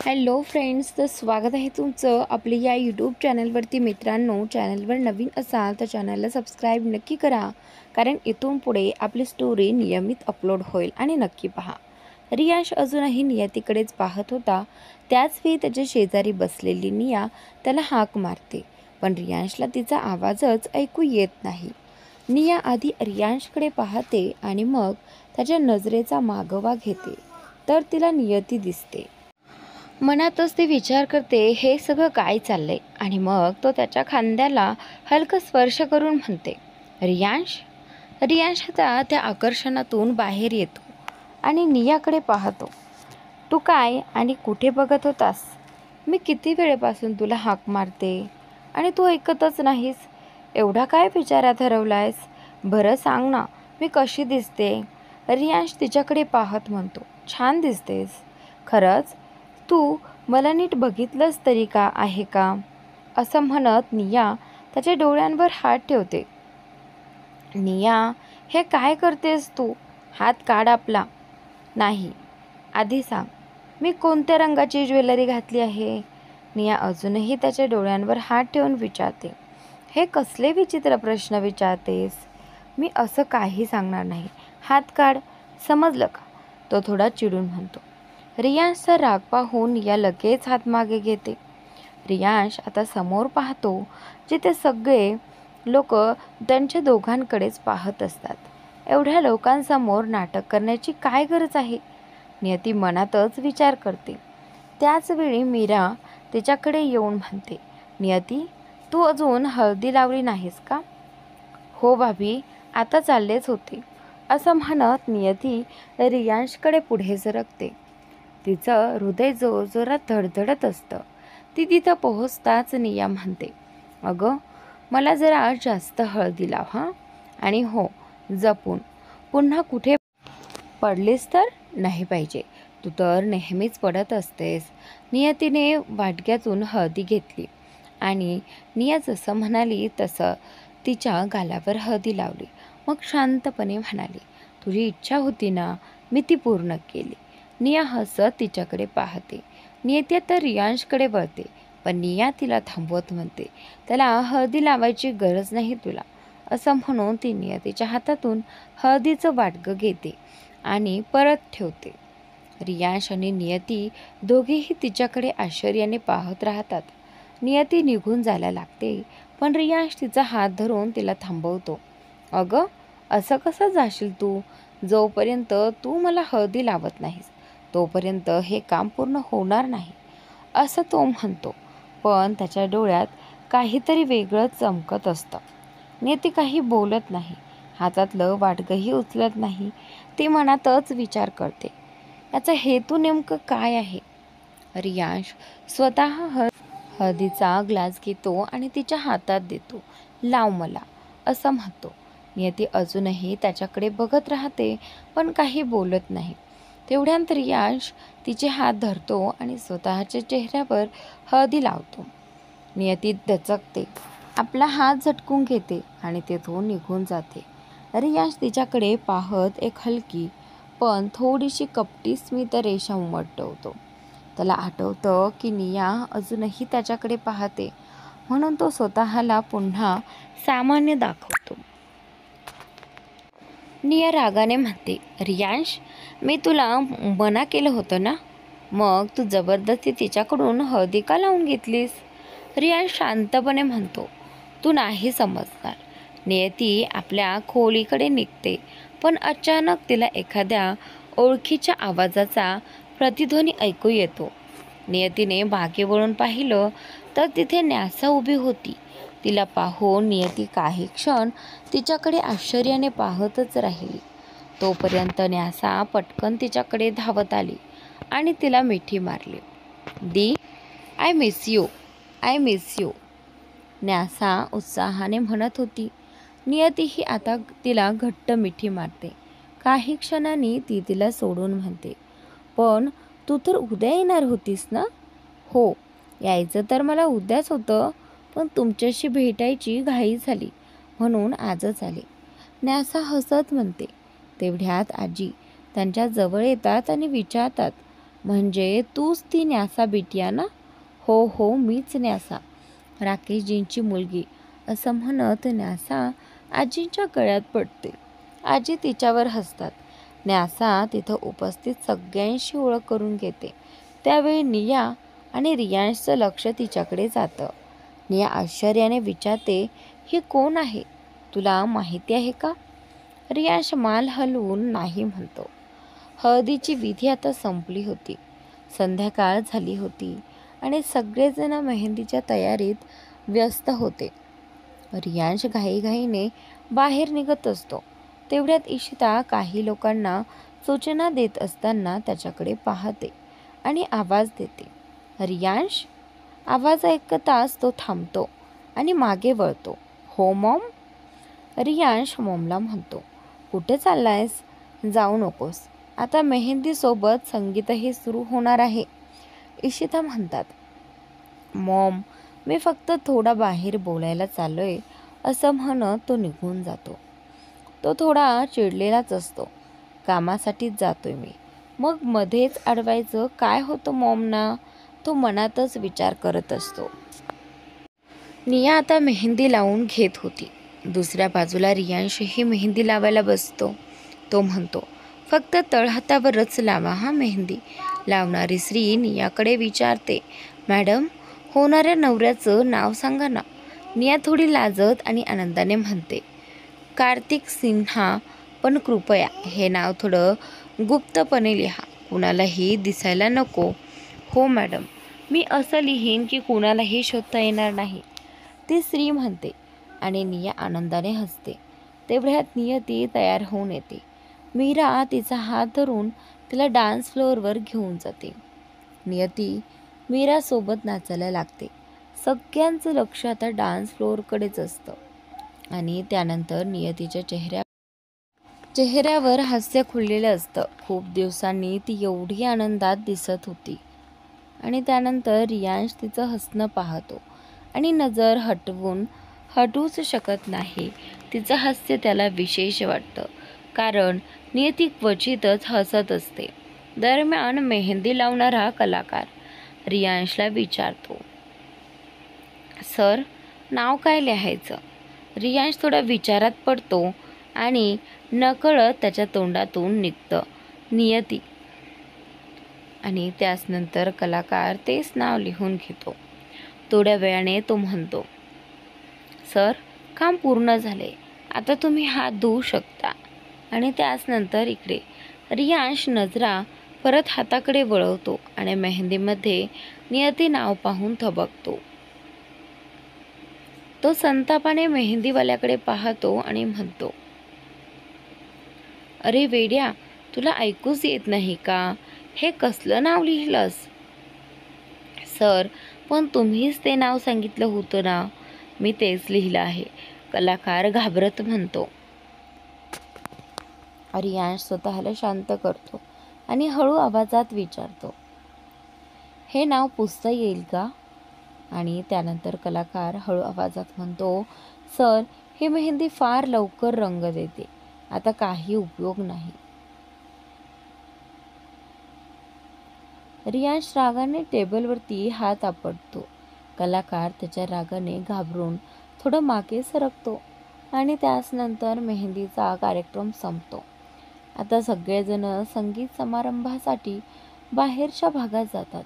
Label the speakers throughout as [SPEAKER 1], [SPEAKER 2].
[SPEAKER 1] Hello friends, तर स्वागत आहे तुमचं आपल्या या यूट्यूब चॅनलवरती. मित्रांनो, चॅनलवर नवीन असाल तर चॅनलला सबस्क्राईब नक्की करा, कारण इथून पुढे आपली स्टोरी नियमित अपलोड होईल. आणि नक्की पहा. रियांश अजूनही नियतीकडेच पाहत होता. त्याचवेळी त्याच्या शेजारी बसलेली निया त्याला हाक मारते, पण रियांशला तिचा आवाजच ऐकू येत नाही. निया आधी रियांशकडे पाहते आणि मग त्याच्या नजरेचा मागोवा घेते, तर तिला नियती दिसते. मनातच ती विचार करते, हे सगळं काय चाललंय. आणि मग तो त्याच्या खांद्याला हलका स्पर्श करून म्हणते, रियांश. रियांश आता त्या आकर्षणातून बाहेर येतो आणि नियाकडे पाहतो. तू काय आणि कुठे बघत होतास? मी किती वेळेपासून तुला हाक मारते आणि तू ऐकतच नाहीस. एवढा काय विचारात हरवलायस? बरं सांग ना, मी कशी दिसते? रियांश तिच्याकडे पाहत म्हणतो, छान दिसतेस. खरंच? तू मला नीट बघितलंस तरी का आहे का? असं म्हणत निया त्याच्या डोळ्यांवर हात ठेवते. निया, हे काय करतेस तू? हात काढ आपला. नाही, आधी सांग, मी कोणत्या रंगाची ज्वेलरी घातली आहे? निया अजूनही त्याच्या डोळ्यांवर हात ठेवून विचारते. हे कसले विचित्र प्रश्न विचारतेस? मी असं काही सांगणार नाही. हात काढ, समजलं का? तो थोडा चिडून म्हणतो. रियांशचा राग पाहून या लगेच हात मागे घेते. रियांश आता समोर पाहतो, जिथे सगळे लोक त्यांच्या दोघांकडेच पाहत असतात. एवढ्या लोकांसमोर नाटक करण्याची काय गरज आहे? नियती मनातच विचार करते. त्याच वेळी मीरा तिच्याकडे येऊन म्हणते, नियती, तू अजून हळदी लावली नाहीस का? हो भाभी, आता चाललेच होते. असं म्हणत नियती रियांशकडे पुढे सरकते. तिचं हृदय जोरजोरात धडधडत असतं. ती तिथं पोहोचताच निया म्हणते, अगं, मला जरा जास्त हळदी लाव हां. आणि हो, जपून. पुन्हा कुठे पडलीस तर नाही पाहिजे. तू तर नेहमीच पडत असतेस. नियतीने वाटक्यातून हळदी घेतली आणि निया जसं म्हणाली तसं तिच्या गालावर हळदी लावली. मग शांतपणे म्हणाली, तुझी इच्छा होती ना, मी ती पूर्ण केली. निया हसत तिच्याकडे पाहते. नियती आता रियांशकडे वळते, पण निया तिला थांबवत म्हणते, त्याला हळदी लावायची गरज नाही तुला. असं म्हणून ती नियतीच्या हातातून हळदीचं वाटकं घेते आणि परत ठेवते. रियांश आणि नियती दोघेही तिच्याकडे आश्चर्याने पाहत राहतात. नियती निघून जायला लागते, पण रियांश तिचा हात धरून तिला थांबवतो. अगं, असं कसं जाशील तू? जोपर्यंत तू मला हळदी लावत नाहीस तोपर्यंत हे काम पूर्ण होणार नाही, असं तो म्हणतो. पण त्याच्या डोळ्यात काहीतरी वेगळं चमकत असतं. नियती काही बोलत नाही, हातातलं वाटगंही उचलत नाही. ती मनातच विचार करते, याचा हेतू नेमकं काय आहे? रियांश स्वतः हळदीचा ग्लास घेतो आणि तिच्या हातात देतो. लाव मला, असं म्हणतो. नियती अजूनही त्याच्याकडे बघत राहते, पण काही बोलत नाही. तेवढ्यात रियांश तिचे हात धरतो आणि स्वतःच्या चेहऱ्यावर हळदी लावतो. नियती दचकते, आपला हात झटकून घेते आणि तेथून निघून जाते. रियांश तिच्याकडे पाहत एक हलकी पण थोडीशी कपटी स्मित रेषा उमटवतो. त्याला आठवतं की निया अजूनही त्याच्याकडे पाहते, म्हणून तो स्वतःला पुन्हा सामान्य दाखवतो. निया रागाने म्हणते, रियांश, मी तुला मना केलं होतं ना, मग तू जबरदस्ती तिच्याकडून हळदी का लावून घेतलीस? रियांश शांतपणे म्हणतो, तू नाही समजणार. नियती आपल्या खोलीकडे निघते, पण अचानक तिला एखाद्या ओळखीच्या आवाजाचा प्रतिध्वनी ऐकू येतो. नियतीने मागे वळून पाहिलं तर तिथे न्यासा उभी होती. तिला पाहून नियती काही क्षण तिच्याकडे आश्चर्याने पाहतच राहिली. तोपर्यंत न्यासा पटकन तिच्याकडे धावत आली आणि तिला मिठी मारली. दी, I miss you, I miss you, Nyasa उत्साहाने म्हणत होती. नियतीही आता तिला घट्ट मिठी मारते. काही क्षणांनी ती तिला सोडून म्हणते, पण तू तर उद्या येणार होतीस ना? हो, यायचं तर मला उद्याच होतं, पण तुमच्याशी भेटायची घाई झाली म्हणून आजच आले, न्यासा हसत म्हणते. तेवढ्यात आजी त्यांच्या जवळ येतात आणि विचारतात, म्हणजे तूच ती न्यासा बिटिया ना? हो हो, मीच न्यासा, राकेशजींची मुलगी, असं म्हणत न्यासा आजींच्या गळ्यात पडते. आजी तिच्यावर हसतात. न्यासा तिथं उपस्थित सगळ्यांशी ओळख करून घेते. त्यावेळी निया आणि रियांशचं लक्ष तिच्याकडे जातं. निया आश्चर्याने विचारते, ही कोण आहे? तुला माहिती आहे का? रियांश मान हलवून नाही म्हणतो. हळदीची विधी आता संपली होती. संध्याकाळ झाली होती आणि सगळेजण मेहंदीच्या तयारीत व्यस्त होते. रियांश घाईघाईने बाहेर निघत असतो. तेवढ्यात इशिता काही लोकांना सूचना देत असताना त्याच्याकडे पाहते आणि आवाज देते. रियांश! आवाज ऐकताच तो थांबतो आणि मागे वळतो. हो मॉम? रियांश मॉमला म्हणतो. कुठे चाललायस? जाऊ नकोस, आता मेहंदीसोबत संगीतही सुरू होणार आहे, इशिता म्हणतात. मॉम, मी फक्त थोडा बाहेर बोलायला चाललोय, असं म्हणत तो निघून जातो. तो थोडा चिडलेलाच असतो. कामासाठीच जातोय मी, मग मध्येच अडवायचं काय होतं मॉमना, तो मनातच विचार करत असतो. निया आता मेहंदी लावून घेत होती. दुसऱ्या बाजूला रियांशही मेहंदी लावायला बसतो. तो म्हणतो, फक्त तळहातावरच लावा हा मेहंदी. लावणारी स्त्री नियाकडे विचारते, मॅडम, होणाऱ्या नवऱ्याचं नाव सांगा ना. निया थोडी लाजत आणि आनंदाने म्हणते, कार्तिक सिन्हा, पण कृपया हे नाव थोडं गुप्तपणे लिहा, कुणालाही दिसायला नको. हो मॅडम, मी असं लिहीन की कुणालाही शोधता येणार नाही, ती स्त्री म्हणते आणि निया आनंदाने हसते. तेवढ्यात नियती तयार होऊन येते. मीरा तिचा हात धरून तिला डान्स फ्लोअरवर घेऊन जाते. नियती मीरासोबत नाचायला लागते. सगळ्यांचं लक्ष आता डान्स फ्लोअरकडेच असतं आणि त्यानंतर नियतीच्या चेहऱ्यावर हास्य खुललेलं असतं. खूप दिवसांनी ती एवढी आनंदात दिसत होती. आणि त्यानंतर रियांश तिचं हसणं पाहतो आणि नजर हटवूच शकत नाही. तिचं हास्य त्याला विशेष वाटतं, कारण नियती क्वचितच हसत असते. दरम्यान मेहंदी लावणारा कलाकार रियांशला विचारतो, सर, नाव काय लिहायचं? रियांश थोडा विचारात पडतो आणि नकळत त्याच्या तोंडातून निघतं, नियती. आणि त्यानंतर कलाकार तेच नाव लिहून घेतो. थोड्या वेळाने तो म्हणतो, सर, काम पूर्ण झाले, आता तुम्ही हात धुवू शकता. आणि त्यानंतर इकडे रियांश नजरा परत हाताकडे वळवतो आणि मेहंदीमध्ये नियती नाव पाहून थबकतो. तो संतापाने मेहंदीवाल्याकडे पाहतो आणि म्हणतो, अरे वेड्या, तुला ऐकूच येत नाही का? हे कसलं नाव लिहिलंस? सर, पण तुम्हीच ते नाव सांगितलं होतं ना. मी तेच लिहिलं आहे, कलाकार घाबरत म्हणतो. रियांश स्वतःला शांत करतो आणि हळू आवाजात विचारतो, हे नाव पुसता येईल का? आणि त्यानंतर कलाकार हळू आवाजात म्हणतो, सर, ही मेहंदी फार लवकर रंग देते, आता काही उपयोग नाही. रियांश रागाने टेबलवरती हात आपटतो. कलाकार त्याच्या रागाने घाबरून थोडं मागे सरकतो आणि त्यानंतर मेहंदीचा कार्यक्रम संपतो. आता सगळेजण संगीत समारंभासाठी बाहेरच्या भागात जातात,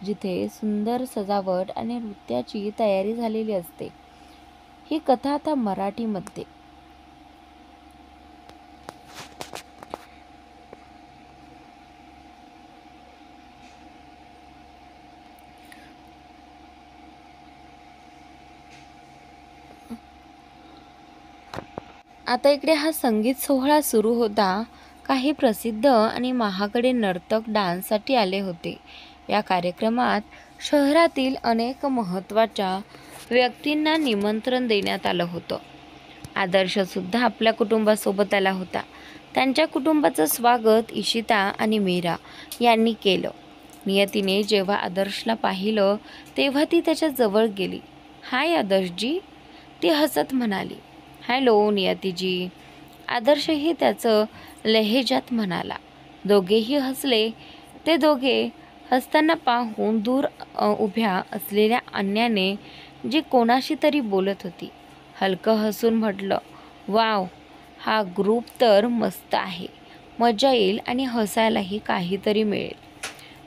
[SPEAKER 1] जिथे सुंदर सजावट आणि नृत्याची तयारी झालेली असते. ही कथा आता मराठीमध्ये. आता इकडे हा संगीत सोहळा सुरू होता. काही प्रसिद्ध आणि महागडे नर्तक डान्ससाठी आले होते. या कार्यक्रमात शहरातील अनेक महत्त्वाच्या व्यक्तींना निमंत्रण देण्यात आलं होतं. आदर्शसुद्धा आपल्या कुटुंबासोबत आला होता. त्यांच्या कुटुंबाचं स्वागत इशिता आणि मीरा यांनी केलं. नियतीने जेव्हा आदर्शला पाहिलं तेव्हा ती त्याच्या जवळ गेली. हाय आदर्शजी, ती हसत म्हणाली. हॅलो नियतीजी, आदर्शही त्याचं लहेजात म्हणाला. दोघेही हसले. ते दोघे हसताना पाहून दूर उभ्या असलेल्या अन्याने जी कोणाशी तरी बोलत होती हलकं हसून म्हटलं, वाव, हा ग्रुप तर मस्त आहे, मजा येईल आणि हसायलाही काहीतरी मिळेल.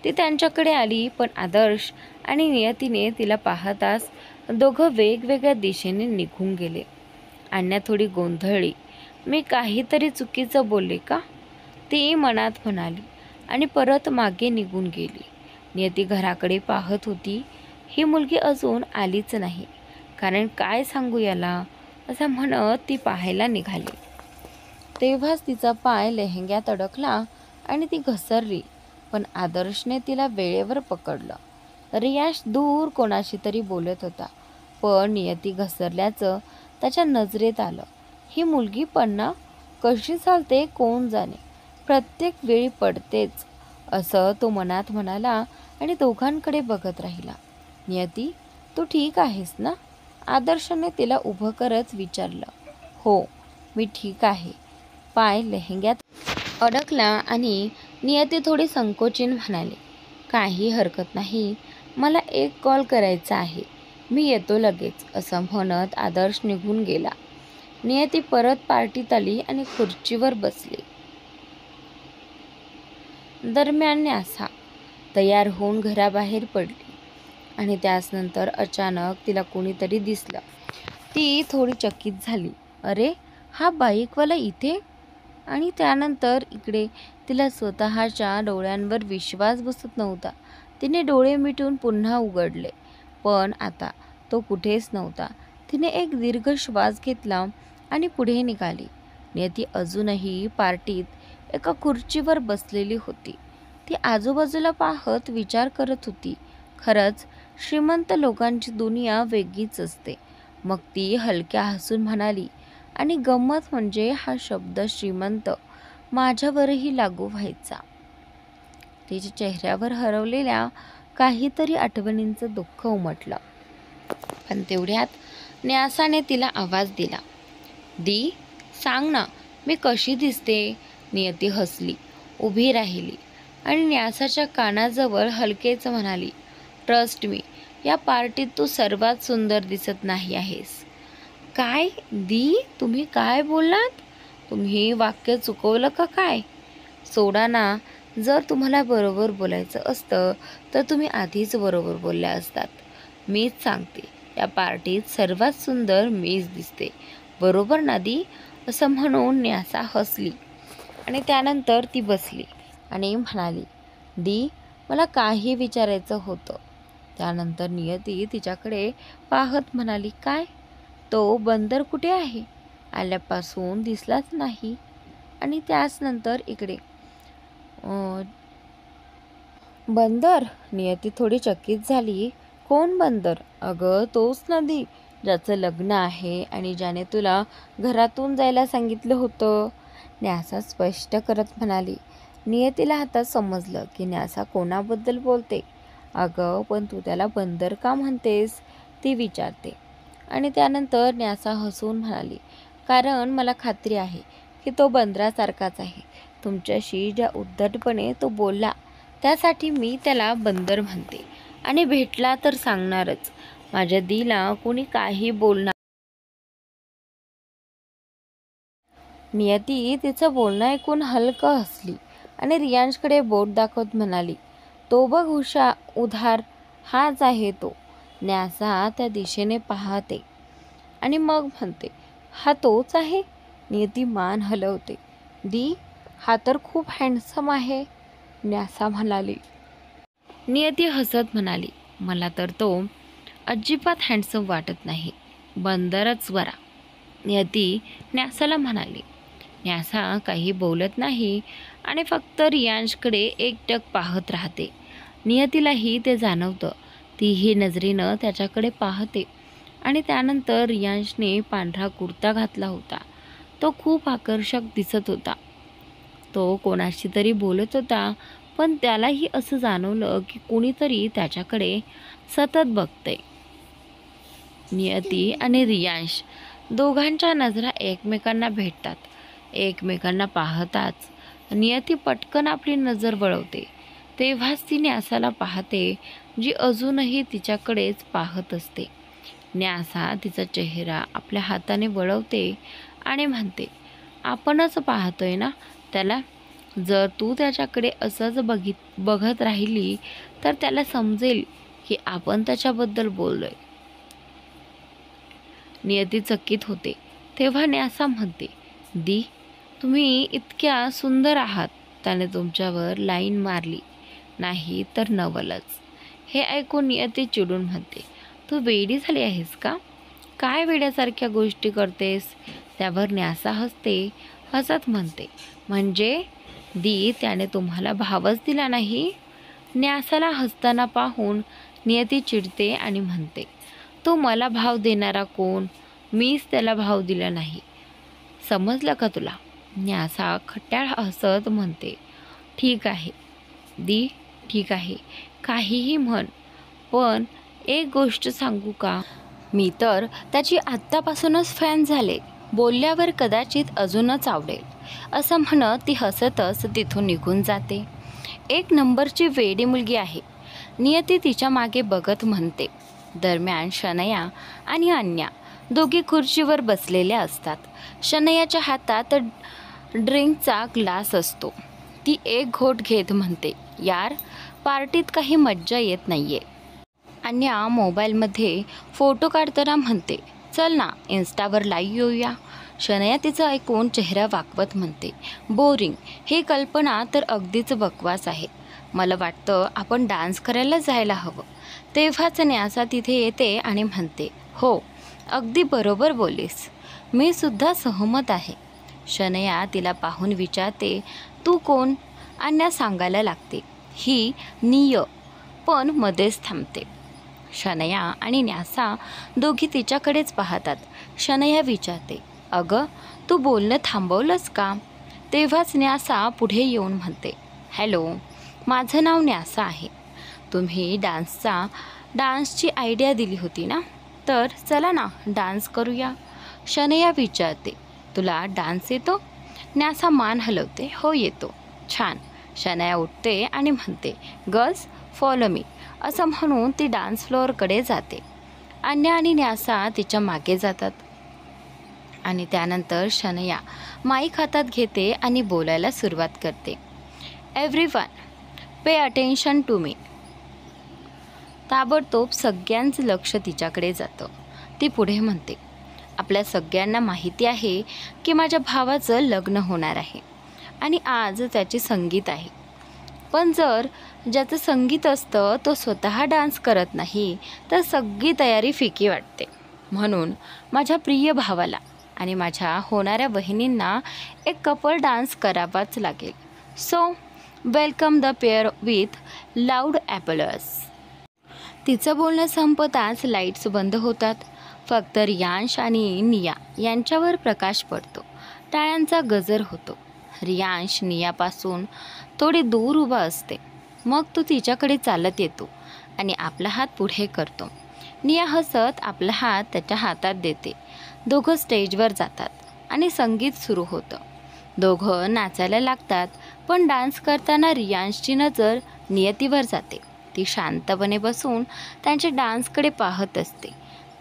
[SPEAKER 1] ती त्यांच्याकडे आली, पण आदर्श आणि नियतीने तिला पाहताच दोघं वेगवेगळ्या दिशेने निघून गेले. अन्या थोडी गोंधळली. मी काहीतरी चुकीचं बोलले का? ती मनात म्हणाली आणि परत मागे निघून गेली. नियती घराकडे पाहत होती. ही मुलगी अजून आलीच नाही, कारण काय सांगू याला, असं म्हणत ती पाहायला निघाली. तेव्हाच तिचा पाय लेहंग्यात अडकला आणि ती घसरली, पण आदर्शने तिला वेळेवर पकडलं. रियाश दूर कोणाशी तरी बोलत होता, पण नियती घसरल्याचं त्याच्या नजरेत आलं. ही मुलगी पण ना, कशी चालते कोण जाणे, प्रत्येक वेळी पडतेच, असं तो मनात म्हणाला आणि दोघांकडे बघत राहिला. नियती, तू ठीक आहेस ना? आदर्शने तिला उभं करत विचारलं. हो, मी ठीक आहे. पाय लेहंग्यात अडकला आणि नियती थोडी संकोचीन म्हणाली, काही हरकत नाही, मला एक कॉल करायचा आहे, मी येतो लगेच, असं म्हणत आदर्श निघून गेला. नियती परत पार्टीत आली आणि खुर्चीवर बसली. दरम्यान न्यासा तयार होऊन घराबाहेर पडली आणि त्यानंतर अचानक तिला कोणीतरी दिसलं. ती थोडी चकित झाली. अरे, हा बाईकवाला इथे? आणि त्यानंतर इकडे तिला स्वतःच्या डोळ्यांवर विश्वास बसत नव्हता. तिने डोळे मिटून पुन्हा उघडले, पण आता तो कुठेच नव्हता. तिने एक दीर्घ श्वास घेतला आणि पुढे निघाली. नियती अजूनही पार्टीत एका खुर्चीवर बसलेली होती. ती आजूबाजूला पाहत विचार करत होती. खरंच श्रीमंत लोकांची दुनिया वेगळीच असते. मग ती हलक्या हसून म्हणाली, आणि गंमत म्हणजे हा शब्द श्रीमंत माझ्यावरही लागू व्हायचा. तिच्या चेहऱ्यावर हरवलेल्या काहीतरी आठवणींचं दुःख उमटलं. पण तेवढ्यात न्यासाने तिला आवाज दिला. दी, सांग ना, मी कशी दिसते? नियती हसली, उभी राहिली आणि न्यासाच्या कानाजवळ हलकेच म्हणाली, ट्रस्ट मी, या पार्टीत तू सर्वात सुंदर दिसत नाही आहेस. काय दी, तुम्ही काय बोललात? तुम्ही वाक्य चुकवलं का काय? सोडा ना, जर तुम्हाला बरोबर बोलायचं असतं तर तुम्ही आधीच बरोबर बोलल्या असतात. मीच सांगते, या पार्टीत सर्वात सुंदर मीच दिसते, बरोबर ना दी? असं म्हणून न्यासा हसली आणि त्यानंतर ती बसली आणि म्हणाली, दी, मला काही विचारायचं होतं. त्यानंतर नियती तिच्याकडे पाहत म्हणाली, काय? तो बंदर कुठे आहे? आल्यापासून दिसलाच नाही. आणि त्याचनंतर इकडे बंदर? नियती थोडी चकित झाली. कोण बंदर? अगं, तोच नदी ज्याचं लग्न आहे आणि ज्याने तुला घरातून जायला सांगितलं होतं, न्यासा स्पष्ट करत म्हणाली. नियतीला आता समजलं की न्यासा कोणाबद्दल बोलते. अगं, पण तू त्याला बंदर का म्हणतेस? ती विचारते. आणि त्यानंतर न्यासा हसून म्हणाली, कारण मला खात्री आहे की तो बंदरासारखाच आहे. तुमच्याशी ज्या उद्धटपणे तो बोलला त्यासाठी मी त्याला बंदर म्हणते आणि भेटला तर सांगणारच. माझ्या दीला कोणी काही बोलणार. नियती तिचं बोलणं ऐकून हलकं हसली आणि रियांशकडे बोट दाखवत म्हणाली, तो बघ उधार, हाच आहे तो. न्यासा त्या दिशेने पाहते आणि मग म्हणते, हा तोच आहे? नियती मान हलवते. दी, हा तर खूप हँडसम आहे, न्यासा म्हणाली. नियती हसत म्हणाली, मला तर तो अजिबात हँडसम वाटत नाही, बंदरच बरा. नियती न्यासाला म्हणाली. न्यासा काही बोलत नाही आणि फक्त रियांशकडे एकटक पाहत राहते. नियतीलाही ते जाणवतं. तीही नजरेनं त्याच्याकडे पाहते. आणि त्यानंतर रियांशने पांढरा कुर्ता घातला होता. तो खूप आकर्षक दिसत होता. तो कोणाशी तरी बोलत होता, पण त्यालाही असं जाणवलं की कोणीतरी त्याच्याकडे सतत बघतंय. नियती आणि रियांश दोघांच्या नजरा एकमेकांना भेटतात. एकमेकांना पाहताच नियती पटकन आपली नजर वळवते. तेव्हाच ती न्यासाला पाहते, जी अजूनही तिच्याकडेच पाहत असते. न्यासा तिचा चेहरा आपल्या हाताने वळवते आणि म्हणते, आपणच पाहतोय ना त्याला. जर तू त्याच्याकडे असंच बघत राहिली तर त्याला समजेल की आपण त्याच्याबद्दल बोललोय. नियती चकित होते. तेव्हा न्यासा म्हणते, दी, तुम्ही इतक्या सुंदर आहात. त्याने तुमच्यावर लाईन मारली नाही तर नवलच. हे ऐकून नियती चिडून म्हणते, तू वेडी झाली आहेस का? काय वेड्यासारख्या गोष्टी करतेस? त्यावर न्यासा हसत म्हणते, म्हणजे दी, त्याने तुम्हाला भावच दिला नाही? न्यासाला हसताना पाहून नियती चिडते आणि म्हणते, तो मला भाव देणारा कोण? मीच त्याला भाव दिला नाही. समजलं का तुला? न्यासा खट्याळ हसत म्हणते, ठीक आहे दी, ठीक आहे, काहीही म्हण, पण एक गोष्ट सांगू का? मी तर त्याची आत्तापासूनच फॅन झाले. बोलल्यावर कदाचित अजूनच आवडेल. असं म्हणत ती हसतच तिथून निघून जाते. एक नंबरची वेडी मुलगी आहे, नियती तिच्या मागे बघत म्हणते. दरम्यान शनया आणि अन्या दोघी खुर्चीवर बसलेल्या असतात. शनयाच्या हातात ड्रिंकचा ग्लास असतो. ती एक घोट घेत म्हणते, यार, पार्टीत काही मज्जा येत नाहीये. अन्या मोबाईलमध्ये फोटो काढताना म्हणते, चल ना, इन्स्टावर लाईव्ह येऊया. शनया तिचं ऐकून चेहरा वाकवत म्हणते, बोरिंग. ही कल्पना तर अगदीच बकवास आहे. मला वाटतं आपण डान्स करायला जायला हवं. तेव्हाच न्यासा तिथे येते आणि म्हणते, हो, अगदी बरोबर बोलीस. मी सुद्धा सहमत आहे. शनया तिला पाहून विचारते, तू कोण? अन्या सांगायला लागते, ही निय, पण मध्येच थांबते. शनया आणि न्यासा दोघी तिच्याकडेच पाहतात. शनया विचारते, अगं, तू बोलणं थांबवलंस का? तेव्हाच न्यासा पुढे येऊन म्हणते, हॅलो, माझं नाव न्यासा आहे. तुम्ही डान्सची आयडिया दिली होती ना, तर चला ना, डान्स करूया. शनया विचारते, तुला डान्स येतो? न्यासा मान हलवते, हो येतो. छान. शनया उठते आणि म्हणते, गर्ल्स, फॉलो मी. असं म्हणून ती डान्स फ्लोअरकडे जाते. अन्या आणि न्यासा तिच्या मागे जातात. आणि त्यानंतर शनया माईक हातात घेते आणि बोलायला सुरुवात करते, everyone, pay attention to me. ताबडतोब सगळ्यांचं लक्ष तिच्याकडे जातं. ती पुढे म्हणते, आपल्या सगळ्यांना माहिती आहे की माझ्या भावाचं लग्न होणार आहे आणि आज त्याचे संगीत आहे. पण जर ज्याचं संगीत असतं तो स्वतः डान्स करत नाही तर सगळी तयारी फिकी वाटते. म्हणून माझ्या प्रिय भावाला आणि माझ्या होणाऱ्या बहिणींना एक कपल डान्स करावाच लागेल. So welcome the pair with loud applause. तिचं बोलणं संपताच लाईट्स बंद होतात. फक्त रियांश आणि निया यांच्यावर प्रकाश पडतो. टाळ्यांचा गजर होतो. रियांश नियापासून थोडी दूर उभा असते. मग तो तिच्याकडे चालत येतो आणि आपला हात पुढे करतो. निया हसत आपला हात त्याच्या हातात देते. दोघं स्टेजवर जातात आणि संगीत सुरू होतं. दोघं नाचायला लागतात. पण डान्स करताना रियांशची नजर नियतीवर जाते. ती शांतपणे बसून त्यांच्या डान्सकडे पाहत असते.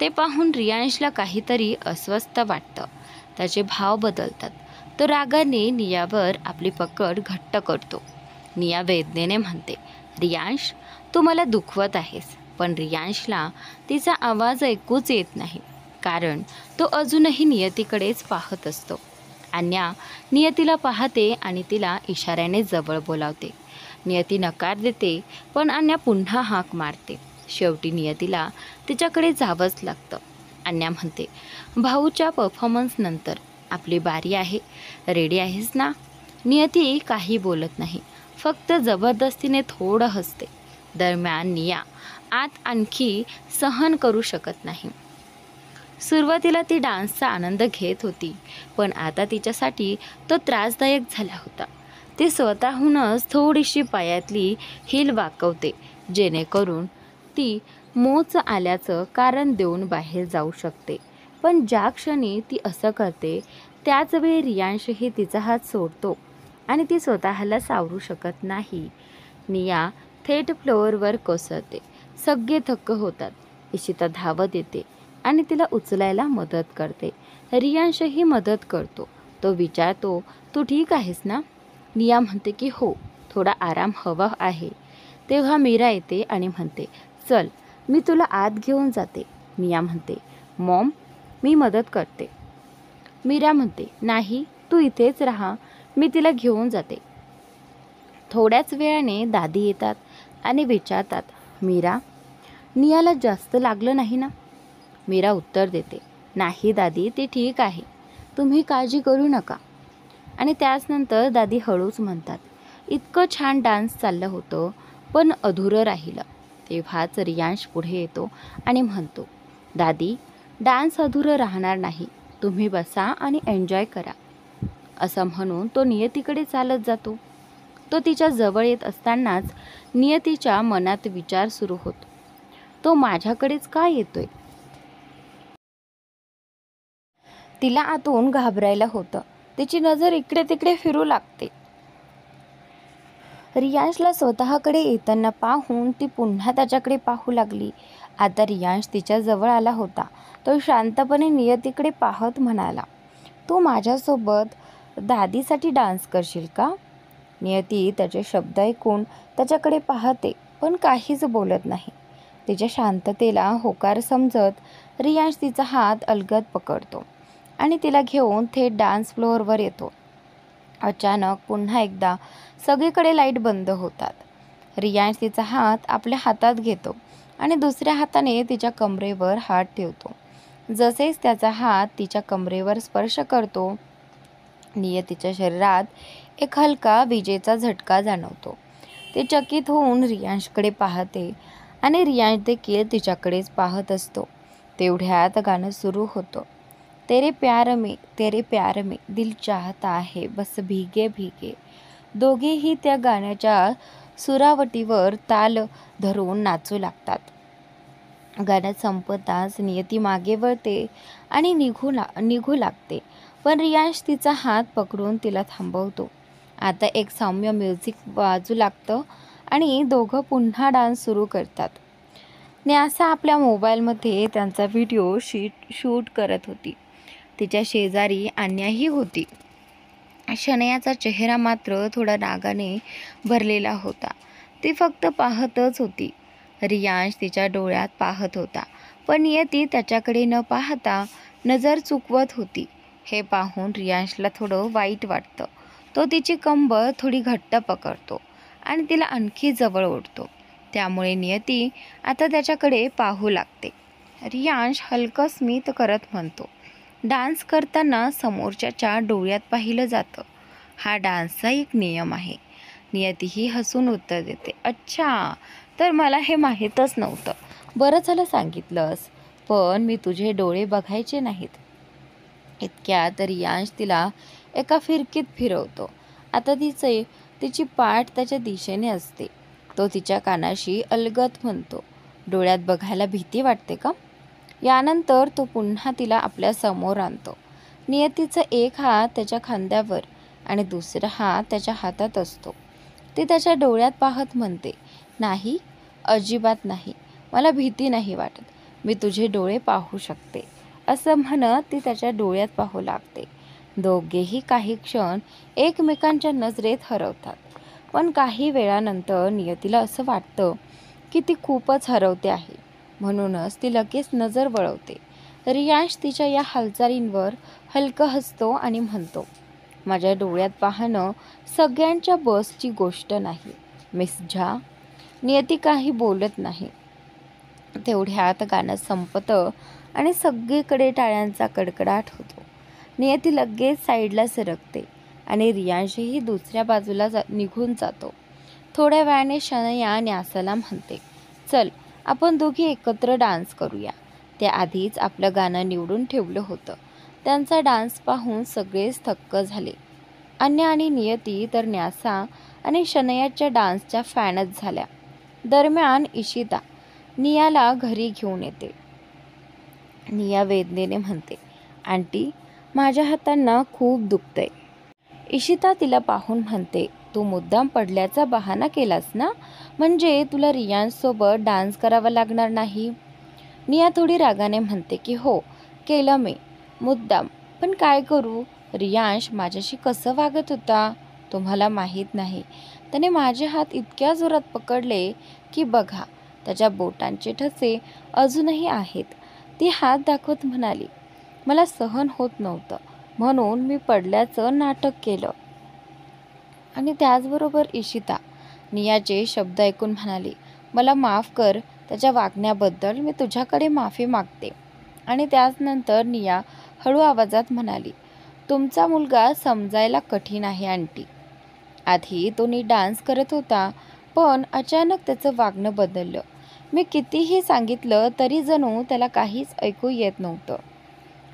[SPEAKER 1] ते पाहून रियांशला काहीतरी अस्वस्थ वाटतं. त्याचे भाव बदलतात. तो रागाने नियावर आपली पकड घट्ट करतो. निया वेदनेने म्हणते, रियांश, तू मला दुखवत आहेस. पण रियांशला तिचा आवाज ऐकूच येत नाही, कारण तो अजूनही नियतीकडेच पाहत असतो. अन्या नियतीला पाहते आणि तिला इशाऱ्याने जवळ बोलावते. नियती नकार देते, पण अन्या पुन्हा हाक मारते. शेवटी नियतीला तिच्याकडे जावंच लागतं. अन्या म्हणते, भाऊच्या परफॉर्मन्सनंतर आपली बारी आहे. रेडी आहेस ना? नियती काही बोलत नाही, फक्त जबरदस्तीने थोडं हसते. दरम्यान निया आत आणखी सहन करू शकत नाही. सुरुवातीला ती डान्सचा आनंद घेत होती, पण आता तिच्यासाठी तो त्रासदायक झाला होता. ती स्वतःहूनच थोडीशी पायातली हील वाकवते, जेणेकरून ती मोच आल्याचं कारण देऊन बाहेर जाऊ शकते. पण ज्या क्षणी ती असं करते त्याच वेळी रियांशही तिचा हात सोडतो आणि ती स्वतःला सावरू शकत नाही. निया थेट फ्लोअरवर कोसळते. सगळे थक्क होतात. इशिता धावत येते आणि तिला उचलायला मदत करते. रियांशही मदत करतो. तो विचारतो, तू ठीक आहेस ना? निया म्हणते की हो, थोडा आराम हवा आहे. तेव्हा मीरा येते आणि म्हणते, चल मी तुला आत घेऊन जाते. निया म्हणते, मॉम मी मदत करते. मीरा म्हणते, नाही तू इथेच राहा, मी तिला घेऊन जाते. थोड्याच वेळाने दादी येतात आणि विचारतात, मीरा नियाला जास्त लागलं नाही ना? मीरा उत्तर देते, नाही दादी ते ठीक आहे, तुम्ही काळजी करू नका. आणि त्याचनंतर दादी हळूच म्हणतात, इतकं छान डान्स चाललं होतं पण अधुरं राहिलं. तेव्हाच रियांश पुढे येतो आणि म्हणतो, दादी डान्स अधुरं राहणार नाही, तुम्ही बसा आणि एन्जॉय करा. असं म्हणून तो नियतीकडे चालत जातो. तो तिच्या जवळ येत असतानाच नियतीच्या मनात विचार सुरू होतो, तो माझ्याकडेच का येतोय? तिला आतून घाबरायला होतं. तिची नजर इकडे तिकडे फिरू लागते. रियांशला स्वतःकडे येताना पाहून ती पुन्हा त्याच्याकडे पाहू लागली. आता रियांश तिच्या जवळ आला होता. तो शांतपणे नियतीकडे पाहत म्हणाला, तू माझ्यासोबत दादीसाठी डान्स करशील का? नियती त्याचे शब्द ऐकून त्याच्याकडे पाहते पण काहीच बोलत नाही. तिच्या शांततेला होकार समजत रियांश तिचा हात अलगद पकडतो आणि तिला घेऊन थेट डान्स फ्लोअरवर येतो. अचानक पुन्हा एकदा सगळीकडे लाईट बंद होतात. रियांश तिचा हात आपल्या हातात घेतो आणि दुसऱ्या हाताने तिच्या कमरेवर हात ठेवतो. जसेच त्याचा हात तिच्या कमरेवर स्पर्श करतो, नियतीच्या शरीरात एक हलका विजेचा झटका जाणवतो. ती चकित होऊन रियांशकडे पाहते आणि रियांश देखील तिच्याकडेच पाहत असतो. तेवढ्यात गाणं सुरू होतं, तेरे प्यार में दिल चाहता है बस भीगे भीगे. दोघेही त्या गाण्याच्या सुरावटीवर ताल धरून नाचू लागतात. गाणं संपताच नियती मागे वळते आणि निघू लागते, पण रियांश तिचा हात पकडून तिला थांबवतो. आता एक सौम्य म्युझिक वाजू लागतं आणि दोघं पुन्हा डान्स सुरू करतात. न्यासा आपल्या मोबाईलमध्ये त्यांचा व्हिडिओ शूट करत होती. तिच्या शेजारी अन्याही होती. शनयाचा चेहरा मात्र थोडा रागाने भरलेला होता. ती फक्त पाहतच होती. रियांश तिच्या डोळ्यात पाहत होता, पण नियती त्याच्याकडे न पाहता नजर चुकवत होती. हे पाहून रियांशला थोडं वाईट वाटतं. तो तिची कंबर थोडी घट्ट पकडतो आणि तिला आणखी जवळ ओढतो. त्यामुळे नियती आता त्याच्याकडे पाहू लागते. रियांश हलकं स्मित करत म्हणतो, डान्स करताना समोरच्याच्या डोळ्यात पाहिलं जातं. हा डान्सचा एक नियम आहे. नियतीही हसून उत्तर देते, अच्छा, तर मला हे माहीतच नव्हतं. बरं झालं सांगितलंस, पण मी तुझे डोळे बघायचे नाहीत. इतक्यात रियांश तिला एका फिरकीत फिरवतो. आता तिची पाठ त्याच्या दिशेने असते. तो तिच्या कानाशी अलगद म्हणतो, डोळ्यात बघायला भीती वाटते का? यानंतर तो पुन्हा तिला आपल्या समोर आणतो. नियतीचा एक हात त्याच्या खांद्यावर आणि दुसरा हात त्याच्या हातात असतो. ती त्याच्या डोळ्यात पाहत म्हणते, नाही, अजिबात नाही, मला भीती नाही वाटत, मी तुझे डोळे पाहू शकते. असं म्हणत ती त्याच्या डोळ्यात पाहू लागते. दोघेही काही क्षण एकमेकांच्या नजरेत हरवतात, पण काही वेळानंतर नियतीला असं वाटतं की ती खूपच हरवते आहे. म्हणूनच ती लगेच नजर वळवते. रियांश तिच्या या हालचालींवर हलकं हसतो आणि म्हणतो, माझ्या डोळ्यात पाहणं सगळ्यांच्या बसची गोष्ट नाही, मिस झा. नियती काही बोलत नाही. तेवढ्यात गाणं संपतं आणि सगळीकडे टाळ्यांचा कडकडाट होतो. नियती लगेच साईडला सरकते आणि रियांशही दुसऱ्या बाजूला निघून जातो. थोड्या वेळाने शनया न्यासाला म्हणते, चल आपण दोघी एकत्र डान्स करूया. त्याआधीच आपलं गाणं निवडून ठेवलं होतं. त्यांचा डान्स पाहून सगळेच थक्क झाले. अन्या आणि नियती तर न्यासा आणि शनयाच्या डान्सच्या फॅनच झाल्या. दरम्यान इशिता नियाला घरी घेऊन येते. निया वेदनेने म्हणते, आंटी माझ्या हातांना खूप दुखतंय. इशिता तिला पाहून म्हणते, तू मुद्दाम पडल्याचा बहाणा केलास ना, म्हणजे तुला रियांशसोबत डान्स करावा लागणार नाही. निया थोडी रागाने म्हणते की हो, केलं मी मुद्दाम. पण काय करू, रियांश माझ्याशी कसं वागत होता तुम्हाला माहीत नाही. त्याने माझे हात इतक्या जोरात पकडले की बघा, त्याच्या बोटांचे ठसे अजूनही आहेत. ती हात दाखवत म्हणाली, मला सहन होत नव्हतं म्हणून मी पडल्याचं नाटक केलं. आणि त्याचबरोबर इशिता नियाचे शब्द ऐकून म्हणाली, मला माफ कर, त्याच्या वागण्याबद्दल मी तुझ्याकडे माफी मागते. आणि त्याचनंतर निया हळू आवाजात म्हणाली, तुमचा मुलगा समजायला कठीण आहे आंटी. आधी तो नीट डान्स करत होता, पण अचानक त्याचं वागणं बदललं. मी कितीही सांगितलं तरी जणू त्याला काहीच ऐकू येत नव्हतं.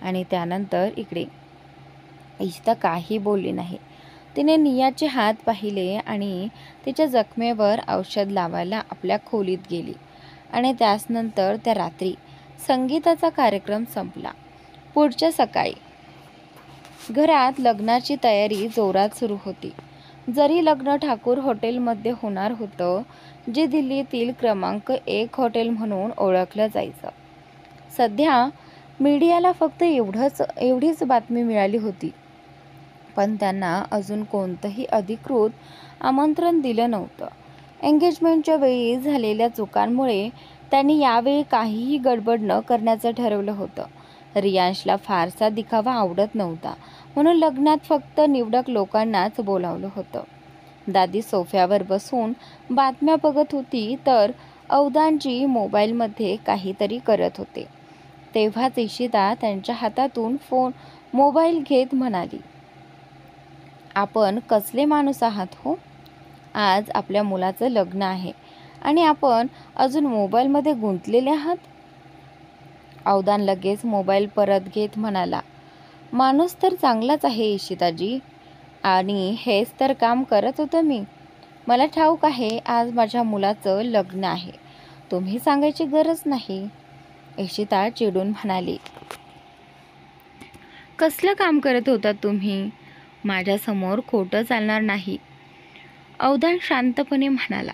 [SPEAKER 1] आणि त्यानंतर इकडे इशिता काही बोलली नाही. तिने नियाचे हात पाहिले आणि तिच्या जखमेवर औषध लावायला आपल्या खोलीत गेली. आणि त्यानंतर त्या रात्री संगीताचा कार्यक्रम संपला. पुढच्या सकाळी घरात लग्नाची तयारी जोरात सुरू होती. जरी लग्न ठाकूर हॉटेलमध्ये होणार होतं, जे दिल्लीतील क्रमांक 1 हॉटेल म्हणून ओळखलं जायचं. सध्या मीडियाला फक्त एवढीच बातमी मिळाली होती, पण त्यांना अजून कोणतंही अधिकृत आमंत्रण दिलं नव्हतं. एंगेजमेंटच्या वेळी झालेल्या चुकांमुळे त्यांनी यावेळी काहीही गडबड न करण्याचं ठरवलं होतं. रियांशला फारसा दिखावा आवडत नव्हता, म्हणून लग्नात फक्त निवडक लोकांनाच बोलावलं होतं. दादी सोफ्यावर बसून बातम्या बघत होती, तर अवदानजी मोबाईलमध्ये काहीतरी करत होते. तेव्हाच इशिता त्यांच्या हातातून मोबाईल घेत म्हणाली, आपण कसले माणूस आहात हो. आज आपल्या मुलाचं लग्न आहे आणि आपण अजून मोबाईलमध्ये गुंतलेले आहात. अवदान लगेच मोबाईल परत घेत म्हणाला, माणूस तर चांगलाच आहे इशिताजी, आणि हेच तर काम करत होतं मी. मला ठाऊक आहे आज माझ्या मुलाचं लग्न आहे, तुम्ही सांगायची गरज नाही. इशिता चिडून म्हणाली, कसलं काम करत होता तुम्ही, माझ्यासमोर खोटं चालणार नाही. अवदान शांतपणे म्हणाला,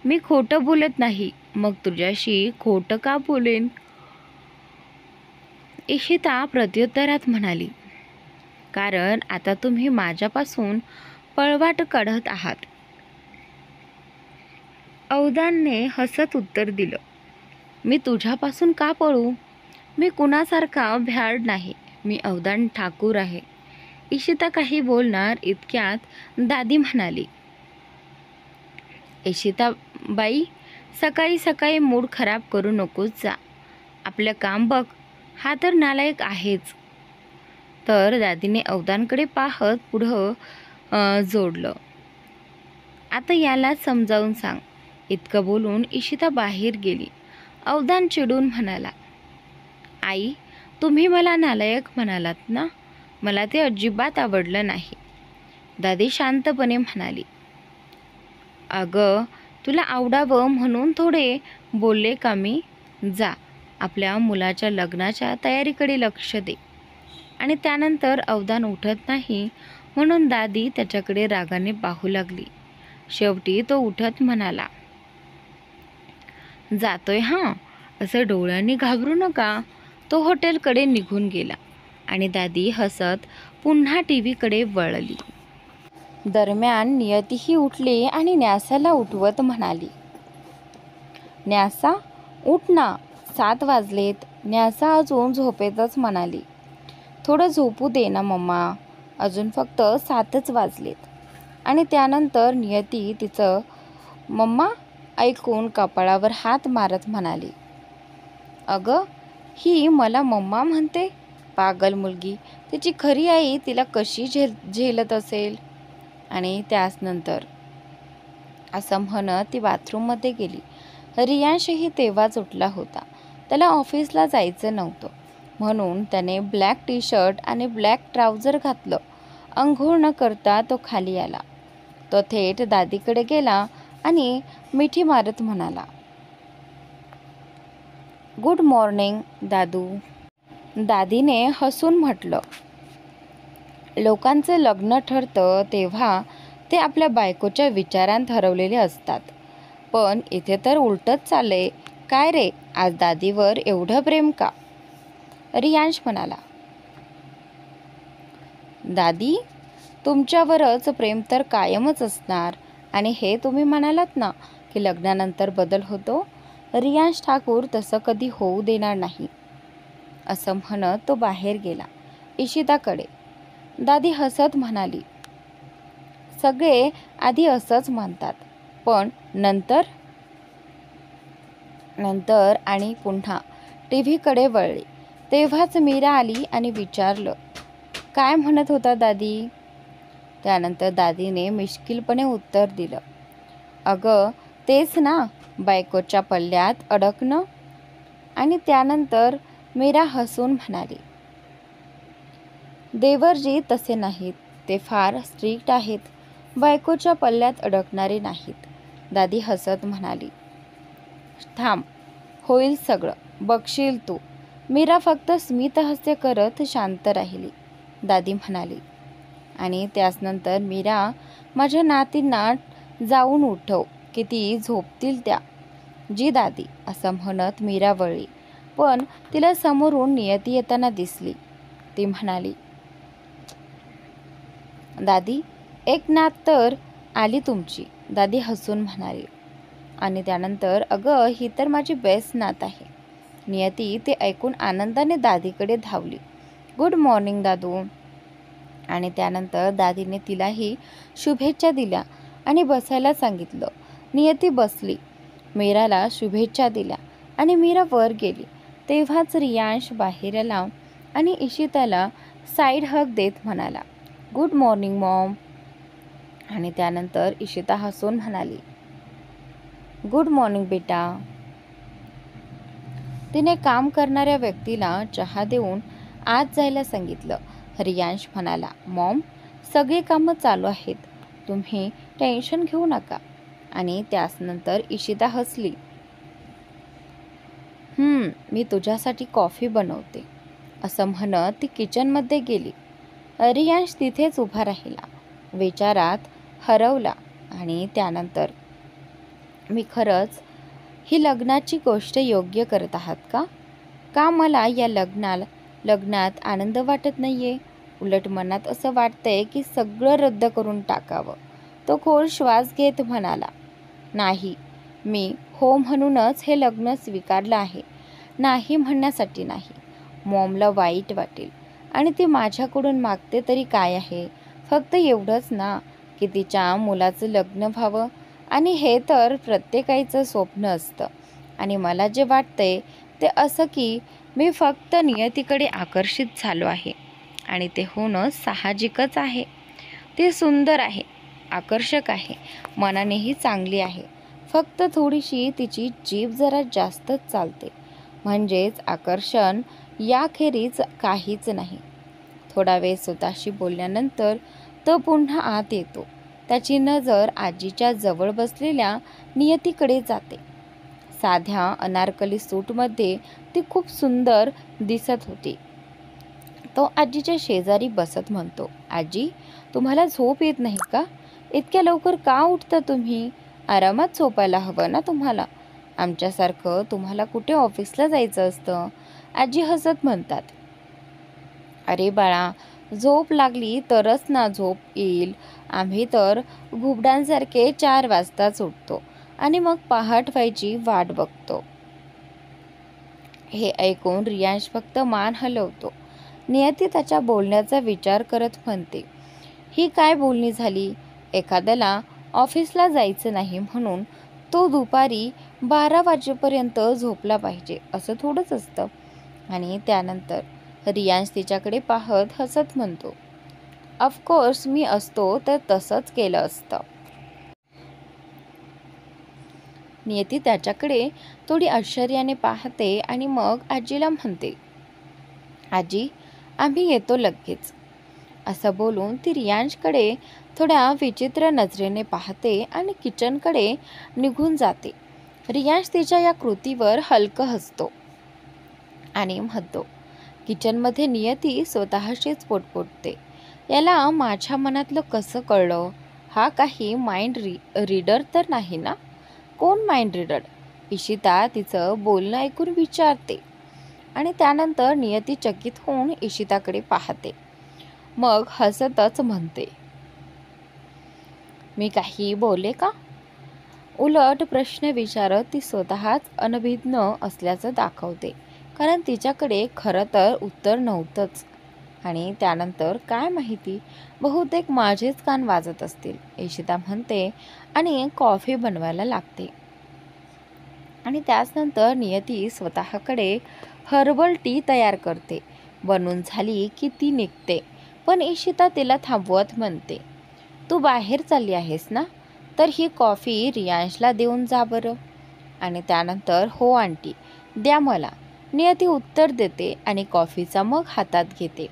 [SPEAKER 1] मी खोटं बोलत नाही, मग तुझ्याशी खोटं का बोलेन. इशिता प्रत्युत्तरात म्हणाली, कारण आता तुम्ही माझ्यापासून पळवाट काढत आहात. अवदानने हसत उत्तर दिलं, मी तुझ्यापासून का पळू, मी कुणासारखा भ्याड नाही, मी अवदान ठाकूर आहे. इशिता काही बोलणार इतक्यात दादी म्हणाली, इशिताबाई, सकाळी सकाळी मूड खराब करू नकोस, जा आपलं काम बघ, हा तर नालायक आहेच. तर दादीने अवदानकडे पाहत पुढं जोडलं, आता यालाच समजावून सांग. इतकं बोलून इशिता बाहेर गेली. अवदान चिडून म्हणाला, आई, तुम्ही मला नालायक म्हणालात ना, मला ते अजिबात आवडलं नाही. दादी शांतपणे म्हणाली, अगं, तुला आवडावं म्हणून थोडे बोलले का मी. जा आपल्या मुलाच्या लग्नाच्या तयारीकडे लक्ष दे. आणि त्यानंतर अवदान उठत नाही म्हणून दादी त्याच्याकडे रागाने पाहू लागली. शेवटी तो उठत म्हणाला, जातोय हां, असं डोळ्यांनी घाबरू नका. तो हॉटेलकडे निघून गेला आणि दादी हसत पुन्हा टीव्हीकडे वळली. दरम्यान नियतीही उठली आणि न्यासाला उठवत म्हणाली, न्यासा, उठ ना, 7 वाजलेत. न्यासा अजून झोपेतच म्हणाली, थोडं झोपू दे ना मम्मा, अजून फक्त 7च वाजलेत. आणि त्यानंतर नियती तिचं मम्मा ऐकून कपाळावर हात मारत म्हणाली, अगं, ही मला मम्मा म्हणते, पागल मुलगी, तिची खरी आई तिला कशी झेलत असेल. आणि त्यानंतर असं म्हणत ती बाथरूममध्ये गेली. रियांशही तेव्हाच उठला होता. त्याला ऑफिसला जायचं नव्हतं, म्हणून त्याने ब्लॅक टी शर्ट आणि ब्लॅक ट्राउझर घातलं. अंघोळ न करता तो खाली आला. तो थेट दादीकडे गेला आणि मिठी मारत म्हणाला, गुड मॉर्निंग दादू. दादीने हसून म्हटलं, लोकांचं लग्न ठरतं तेव्हा ते आपल्या बायकोच्या विचारांत हरवलेले असतात. पण इथे तर उलटच चाललंय. काय रे, आज दादीवर एवढं प्रेम का? रियांश म्हणाला. दादी, तुमच्यावरच प्रेम तर कायमच असणार. आणि हे तुम्ही म्हणालात ना की लग्नानंतर बदल होतो. रियांश ठाकूर तसं कधी होऊ देणार नाही, असं म्हणत तो बाहेर गेला. इशिताकडे दादी हसत म्हणाली, सगळे आधी असंच म्हणतात, पण नंतर आणि पुन्हा टीव्हीकडे वळली. तेव्हाच मीरा आली आणि विचारलं, काय म्हणत होता दादी? त्यानंतर दादीने मिश्किलपणे उत्तर दिलं, अगं तेच ना, बायकोच्या पल्ल्यात अडकणं. आणि त्यानंतर मीरा हसून म्हणाली, देवरजी तसे नाहीत, ते फार स्ट्रिक्ट आहेत, बायकोच्या पल्ल्यात अडकणारे नाहीत. दादी हसत म्हणाली, थांब, होईल सगळं, बघशील तू. मीरा फक्त स्मितहास्य करत शांत राहिली. दादी म्हणाली, आणि त्यानंतर मीरा, माझ्या नातींना जाऊन उठव, किती झोपतील त्या. जी दादी, असं म्हणत मीरा वळली, पण तिला समोरून नियती येताना दिसली. ती म्हणाली, दादी, एक नात तर आली तुमची. दादी हसून म्हणाली. आणि त्यानंतर, अगं ही तर माझी बेस्ट नात आहे. नियती ते ऐकून आनंदाने दादीकडे धावली. गुड मॉर्निंग दादू. आणि त्यानंतर दादीने तिलाही शुभेच्छा दिल्या आणि बसायला सांगितलं. नियती बसली, मीराला शुभेच्छा दिल्या आणि मीरा वर गेली. तेव्हाच रियांश बाहेर आला आणि इशिताला साईड हग देत म्हणाला, गुड मॉर्निंग मॉम. आणि त्यानंतर इशिता हसून म्हणाली, गुड मॉर्निंग बेटा. तिने काम करणाऱ्या व्यक्तीला चहा देऊन आत जायला सांगितलं. रियांश म्हणाला, मॉम, सगळी कामं चालू आहेत, तुम्ही टेन्शन घेऊ नका. आणि त्यानंतर इशिता हसली, मी तुझ्यासाठी कॉफी बनवते, असं म्हणत ती किचनमध्ये गेली. रियांश तिथेच उभा राहिला, विचारात हरवला. आणि त्यानंतर, मी खरंच ही लग्नाची गोष्ट योग्य करत आहात का? का मला या लग्नात आनंद वाटत नाहीये? उलट मनात असं वाटतंय की सगळं रद्द करून टाकावं. तो खोल श्वास घेत म्हणाला, नाही, मी हो म्हणूनच हे लग्न स्वीकारलं आहे, नाही म्हणण्यासाठी नाही. मॉमला वाईट वाटेल आणि ती माझ्याकडून मागते तरी काय आहे, फक्त एवढंच ना की तिच्या मुलाचं लग्न व्हावं. आणि हे तर प्रत्येकाचं स्वप्न असतं. आणि मला जे वाटतंय ते असं की मी फक्त नियतीकडे आकर्षित झालो आहे आणि ते होणं साहजिकच आहे. ती सुंदर आहे, आकर्षक आहे, मनानेही चांगली आहे, फक्त थोडीशी तिची जीभ जरा जास्तच चालते. म्हणजेच आकर्षण याखेरीज काहीच नाही. थोडा वेळ स्वतःशी बोलल्यानंतर तो पुन्हा आत येतो. त्याची नजर आजीच्या जवळ बसलेल्या नियतीकडे जाते. साध्या अनारकली सूटमध्ये ती खूप सुंदर दिसत होती. तो आजीच्या शेजारी बसत म्हणतो, आजी, तुम्हाला झोप येत नाही का? इतक्या लवकर का उठता तुम्ही? आरामात झोपायला हवं ना तुम्हाला. आमच्यासारखं तुम्हाला कुठे ऑफिसला जायचं असतं. आजी हसत म्हणतात, अरे बाळा, झोप लागली तरच ना झोप येईल. आम्ही तर घुबडांसारखे 4 वाजताच उठतो आणि मग पहाट व्हायची वाट बघतो. हे ऐकून रियांश फक्त मान हलवतो. नियती त्याच्या बोलण्याचा विचार करत म्हणते, ही काय बोलणी झाली? एखाद्याला ऑफिसला जायचं नाही म्हणून तो दुपारी 12 वाजेपर्यंत झोपला पाहिजे असं थोडंच असतं. आणि त्यानंतर रियांश तिच्याकडे पाहत हसत म्हणतो, ऑफकोर्स मी असतो तर तसंच केलं असतं. नियती त्याच्याकडे थोडी आश्चर्याने पाहते आणि मग आजीला म्हणते, आजी, आम्ही येतो लगेच. असं बोलून ती रियांशकडे थोड्या विचित्र नजरेने पाहते आणि किचनकडे निघून जाते. रियांश तिच्या या कृतीवर हलकं हसतो आणि म्हणतो, किचनमध्ये नियती स्वतःशीच पोटपोटते, याला माझ्या मनातलं कसं कळलं? हा काही माइंड रीडर तर नाही ना? कोण माइंड रीडर? इशिता तिचं बोलणं ऐकून विचारते आणि त्यानंतर नियती चकित होऊन इशिताकडे पाहते. मग हसतच म्हणते, मी काही बोलले का? उलट प्रश्न विचारत ती स्वतःच अनभिज्ञ असल्याचं दाखवते, कारण तिच्याकडे खरं तर उत्तर नव्हतंच. आणि त्यानंतर काय माहिती, बहुतेक माझेच कान वाजत असतील, इशिता म्हणते आणि कॉफी बनवायला लागते. आणि त्याचनंतर नियती स्वतःकडे हर्बल टी तयार करते. बनून झाली की ती निघते, पण इशिता तिला थांबवत म्हणते, तू बाहेर चालली आहेस ना, तर ही कॉफी रियांशला देऊन जा बरं. आणि त्यानंतर हो आंटी, द्या मला, नियती उत्तर देते आणि कॉफीचा मग हातात घेते.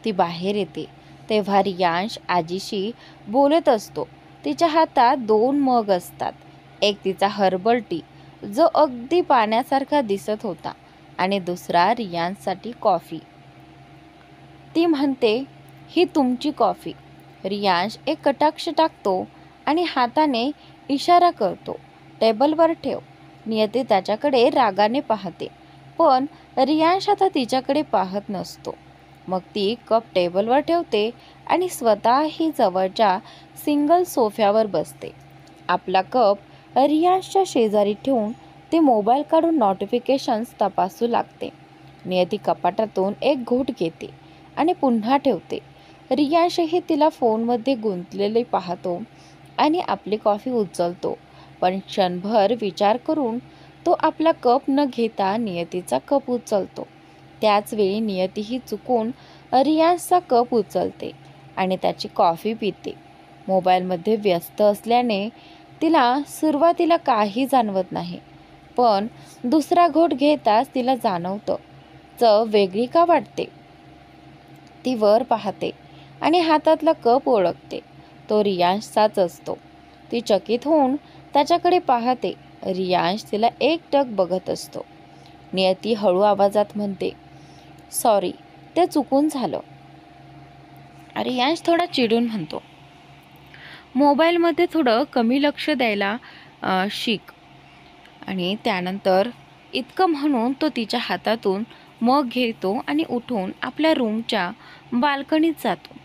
[SPEAKER 1] ती बाहेर येते तेव्हा रियांश आजीशी बोलत असतो. तिच्या हातात 2 मग असतात. एक तिचा हर्बल टी जो अगदी पाण्यासारखा दिसत होता आणि दुसरा रियांशसाठी कॉफी. ती म्हणते, ही तुमची कॉफी. रियांश एक कटाक्ष टाकतो आणि हाताने इशारा करतो, टेबलवर ठेव. नियती त्याच्याकडे रागाने पाहते, पण रियांश आता तिच्याकडे पाहत नसतो. मग ती कप टेबलवर ठेवते आणि स्वतःही जवळच्या सिंगल सोफ्यावर बसते. आपला कप रियांशच्या शेजारी ठेवून ती मोबाईल काढून नोटिफिकेशन्स तपासू लागते. नियती कपाटातून एक घोट घेते आणि पुन्हा ठेवते. रियांशही तिला फोनमध्ये गुंतलेले पाहतो आणि आपली कॉफी उचलतो, पण क्षणभर विचार करून तो आपला कप न घेता नियतीचा कप उचलतो. त्याचवेळी नियतीही चुकून रियांशचा कप उचलते आणि त्याची कॉफी पिते. मोबाईलमध्ये व्यस्त असल्याने तिला सुरुवातीला काही जाणवत नाही, पण दुसरा घोट घेताच तिला जाणवतं, चव वेगळी का वाटते. ती वर पाहते आणि हातातला कप ओळखते. तो रियांशचाच असतो. ती चकित होऊन त्याच्याकडे पाहते. रियांश तिला एकटक बघत असतो. नियती हळू आवाजात म्हणते, सॉरी, ते चुकून झालं. रियांश थोडा चिडून म्हणतो, मोबाईलमध्ये थोडं कमी लक्ष द्यायला शिक. आणि त्यानंतर इतकं म्हणून तो तिच्या हातातून मग घेतो आणि उठून आपल्या रूमच्या बाल्कनीत जातो.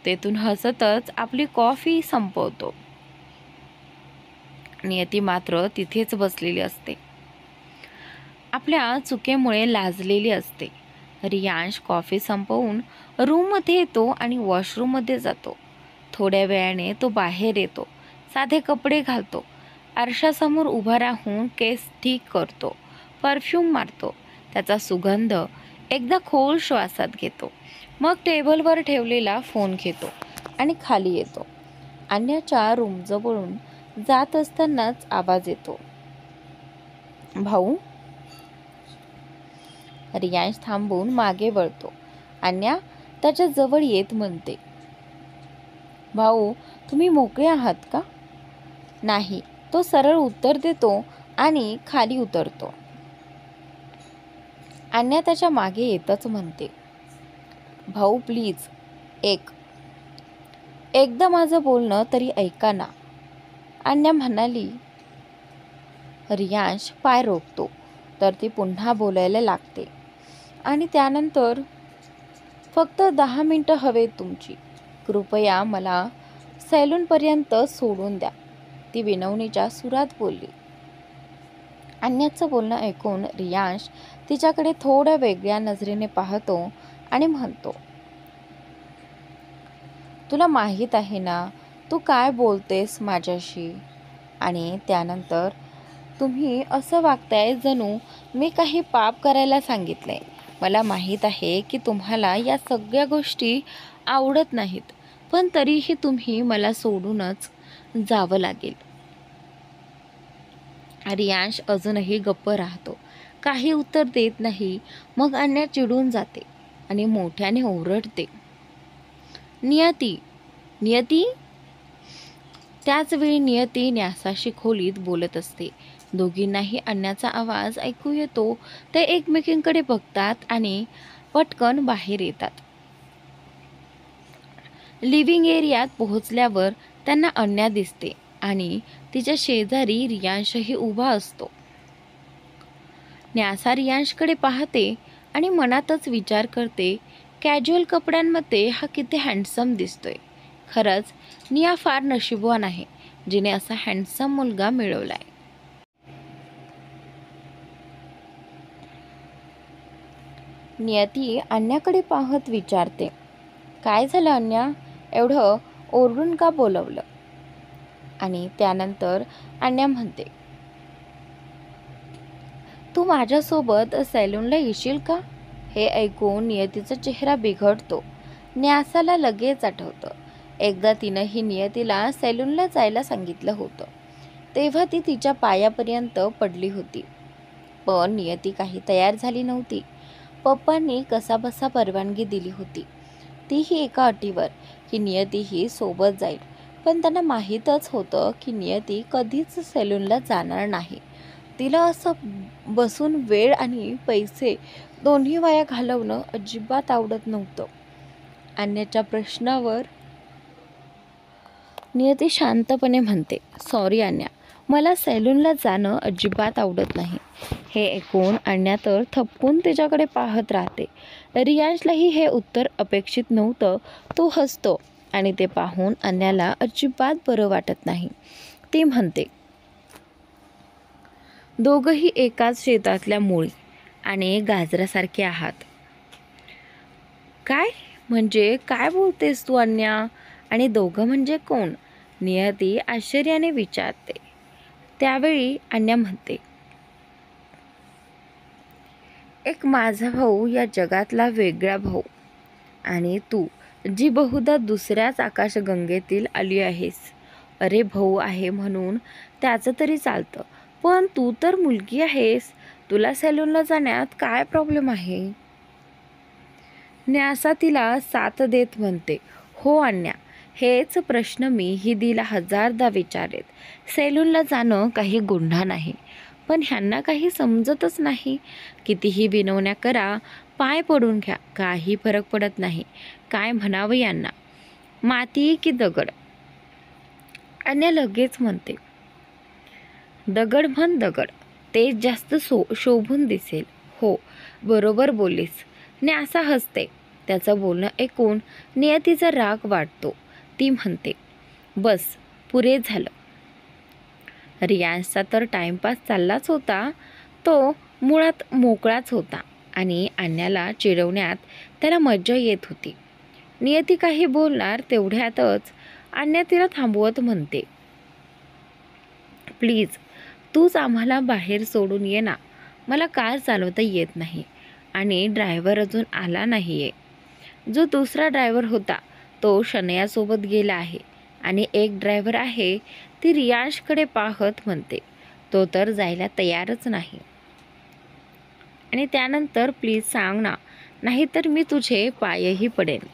[SPEAKER 1] तेथून हसतच आपली कॉफी संपवतो. नियती मात्र तिथेच बसलेली असते, आपल्या चुकीमुळे लाजलेली असते. रियांश कॉफी संपवून रूममध्ये येतो आणि वॉशरूममध्ये जातो. थोड्या वेळाने तो बाहेर येतो, साधे कपडे घालतो, आरशासमोर उभा राहून केस ठीक करतो, परफ्यूम मारतो, त्याचा सुगंध एकदा खोल श्वासात घेतो. मग टेबलवर ठेवलेला फोन घेतो आणि खाली येतो. अन्याच्या रूमजवळून जात असतानाच आवाज येतो, भाऊ. रियांश थांबून मागे वळतो. अन्या त्याच्या जवळ येत म्हणते, भाऊ, तुम्ही मोकळे आहात का? नाही, तो सरळ उत्तर देतो आणि खाली उतरतो. अन्या त्याच्या मागे येतच म्हणते, भाऊ प्लीज, एकदा माझं बोलणं तरी ऐका ना. अन्या म्हणाली. रियांश पाय रोखतो, तर ती पुन्हा बोलायला लागते. आणि त्यानंतर, फक्त 10 मिनिटं हवेत तुमची, कृपया मला सॅलूनपर्यंत सोडून द्या, ती विनवणीच्या सुरात बोलली. अन्याचं बोलणं ऐकून रियांश तिच्याकडे थोड्या वेगळ्या नजरेने पाहतो आणि म्हणतो, तुला माहीत आहे ना तू काय बोलतेस माझ्याशी. आणि त्यानंतर, तुम्ही असं वागताय जणू मी काही पाप करायला सांगितलंय. मला माहीत आहे की तुम्हाला या सगळ्या गोष्टी आवडत नाहीत, पण तरीही तुम्ही मला सोडूनच जावं लागेल. रियांश अजूनही गप्प राहतो, काही उत्तर देत नाही. मग अन्या चिडून जाते आणि मोठ्याने ओरडते, नियती, नियती. त्याचवेळी नियती न्यासाशी खोलीत बोलत असते. दोघींनाही अन्याचा आवाज ऐकू येतो. ते एकमेकींकडे बघतात आणि पटकन बाहेर येतात. लिव्हिंग एरियात पोहोचल्यावर त्यांना अन्या दिसते आणि तिच्या शेजारी रियांशही उभा असतो. न्यासा रियांशकडे पाहते आणि मनातच विचार करते, कॅज्युअल कपड्यांमध्ये हा किती हँडसम दिसतोय. खरंच निया फार नशीबवान आहे जिने असा हँडसम मुलगा मिळवलाय. नियती अन्याकडे पाहत विचारते, काय झालं अन्या, एवढं ओरडून का बोलवलं? आणि त्यानंतर अन्या म्हणते, तू माझ्यासोबत सॅलूनला येशील का? हे ऐकून नियतीचा चेहरा बिघडतो. न्यासाला लगेच आठवतं, एकदा तिनं ही नियतीला सॅलूनला जायला सांगितलं होतं. तेव्हा ती तिच्या पायापर्यंत पडली होती. पण नियती काही तयार झाली नव्हती. पप्पांनी कसाबसा परवानगी दिली होती, तीही एका अटीवर की नियतीही सोबत जाईल. पण त्यांना माहीतच होतं की नियती कधीच सॅलूनला जाणार नाही. तिला असं बसून वेळ आणि पैसे दोन्ही वाया घालवणं अजिबात आवडत नव्हतं. अन्याच्या प्रश्नावर नियती शांतपणे म्हणते, सॉरी अन्या, मला सॅलूनला जाणं अजिबात आवडत नाही. हे ऐकून अन्या तर थपकून तिच्याकडे पाहत राहते. रियांशलाही हे उत्तर अपेक्षित नव्हतं. तो हसतो आणि ते पाहून अन्याला अजिबात बरं वाटत नाही. ती म्हणते, दोघंही एकाच शेतातल्या मुळी आणि गाजरासारखे आहात. काय म्हणजे काय बोलतेस तू अन्या? आणि दोघं म्हणजे कोण? नियती आश्चर्याने विचारते. त्यावेळी अन्या म्हणते, एक माझा भाऊ, या जगातला वेगळा भाऊ, आणि तू जी बहुधा दुसऱ्याच आकाशगंगेतील आली आहेस. अरे भाऊ आहे म्हणून त्याचं तरी चालतं, पण तू तर मुलगी आहेस. तुला सॅलूनला जाण्यात काय प्रॉब्लेम आहे? न्यासा तिला साथ देत म्हणते, हो अन्या, हेच प्रश्न मी ही दिला हजारदा विचारेत. सॅलूनला जाणं काही गुन्हा नाही, पण ह्यांना काही समजतच नाही. कितीही विनवण्या करा, पाय पडून घ्या, काही फरक पडत नाही. काय म्हणावं यांना, माती की दगड? अन्या लगेच म्हणते, दगड म्हण दगड, तेच जास्त शोभून दिसेल. हो बरोबर बोललीस. न्यासा हसते. त्याचं बोलणं ऐकून नियतीचा राग वाटतो. ती म्हणते, बस पुरे झालं. रियांशचा तर टाइमपास चाललाच होता. तो मुळात मोकळाच होता आणि अन्याला चिडवण्यात त्याला मज्जा येत होती. नियती काही बोलणार तेवढ्यातच अन्या तिला थांबवत म्हणते, प्लीज तूच आम्हाला बाहेर सोडून ये ना. मला कार चालवता येत नाही आणि ड्रायव्हर अजून आला नाही आहे. जो दुसरा ड्रायव्हर होता तो शनयासोबत गेला आहे आणि एक ड्रायव्हर आहे. ती रियांशकडे पाहत म्हणते, तो तर जायला तयारच नाही. आणि त्यानंतर प्लीज सांग ना, नाहीतर मी तुझे पायही पडेल.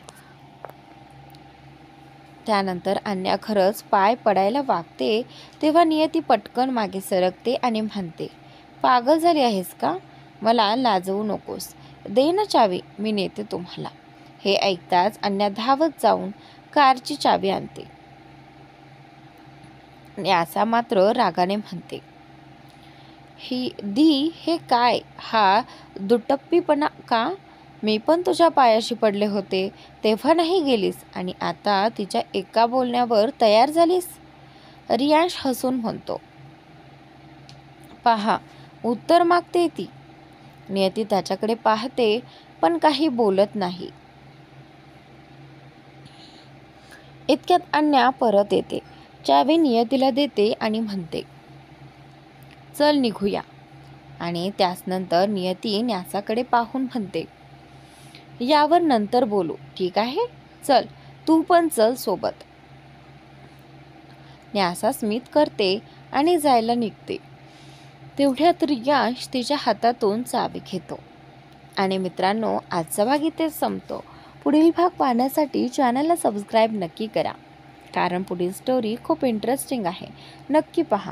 [SPEAKER 1] त्यानंतर अन्या खरंच पाय पडायला वागते तेव्हा नियती पटकन मागे सरकते आणि म्हणते, पागल झाली आहेस का? मला लाजवू नकोस. दे ना चावी, मी नेते तुम्हाला. हे ऐकताच अन्या धावत जाऊन कारची चावी आणते. न्यासा मात्र रागाने म्हणते, हे काय, हा दुटप्पीपणा का? मी पण तुझ्या पायाशी पडले होते तेव्हा नाही गेलीस आणि आता तिच्या एका बोलण्यावर तयार झालीस? रियांश हसून म्हणतो, पहा उत्तर मागते ती. नियती त्याच्याकडे पाहते पण काही बोलत नाही. इतक्यात अन्या परत येते. चावी नियतीला देते आणि म्हणते, चल निघूया. आणि त्यानंतर नियती न्यासाकडे पाहून म्हणते, यावर नंतर बोलू, ठीक आहे? चल तू पण चल सोबत. न्यासा स्मित करते आणि जायला निघते. तेवढ्यात रियांश तिच्या हातातून चावी घेतो. आणि मित्रांनो, आजचा भाग इथेच संपतो. पुढील भाग पाहण्यासाठी चॅनलला सबस्क्राईब नक्की करा, कारण पुढील स्टोरी खूप इंटरेस्टिंग आहे. नक्की पहा.